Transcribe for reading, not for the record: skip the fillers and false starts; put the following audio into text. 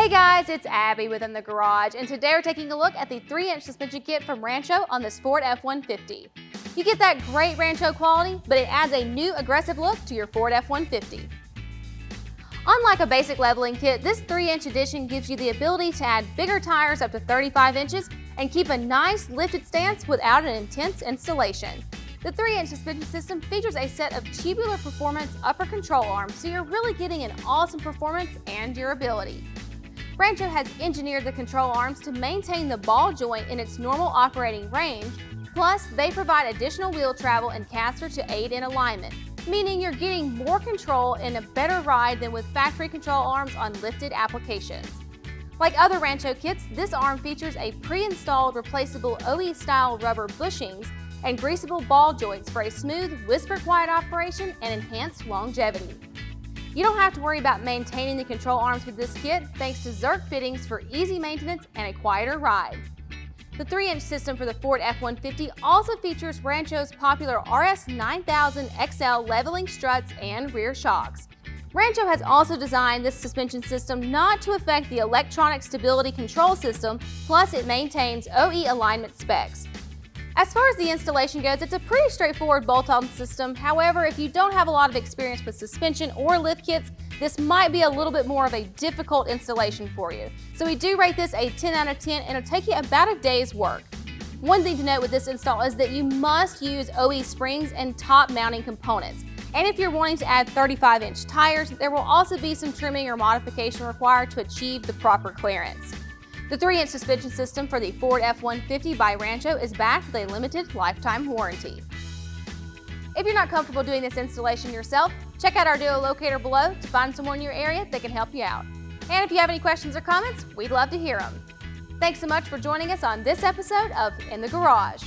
Hey guys, it's Abby with In the Garage, and today we're taking a look at the 3-inch suspension kit from Rancho on this Ford F-150. You get that great Rancho quality, but it adds a new aggressive look to your Ford F-150. Unlike a basic leveling kit, this 3-inch edition gives you the ability to add bigger tires up to 35 inches and keep a nice lifted stance without an intense installation. The 3-inch suspension system features a set of tubular performance upper control arms, so you're really getting an awesome performance and durability. Rancho has engineered the control arms to maintain the ball joint in its normal operating range, plus they provide additional wheel travel and caster to aid in alignment, meaning you're getting more control and a better ride than with factory control arms on lifted applications. Like other Rancho kits, this arm features a pre-installed replaceable OE-style rubber bushings and greasable ball joints for a smooth, whisper-quiet operation and enhanced longevity. You don't have to worry about maintaining the control arms with this kit thanks to Zerk fittings for easy maintenance and a quieter ride. The 3-inch system for the Ford F-150 also features Rancho's popular RS 9000 XL leveling struts and rear shocks. Rancho has also designed this suspension system not to affect the electronic stability control system, plus it maintains OE alignment specs. As far as the installation goes, it's a pretty straightforward bolt-on system. However, if you don't have a lot of experience with suspension or lift kits, this might be a little bit more of a difficult installation for you. So we do rate this a 10 out of 10 and it'll take you about a day's work. One thing to note with this install is that you must use OE springs and top mounting components. And if you're wanting to add 35-inch tires, there will also be some trimming or modification required to achieve the proper clearance. The 3-inch suspension system for the Ford F-150 by Rancho is backed with a limited lifetime warranty. If you're not comfortable doing this installation yourself, check out our Duo locator below to find someone in your area that can help you out. And if you have any questions or comments, we'd love to hear them. Thanks so much for joining us on this episode of In the Garage.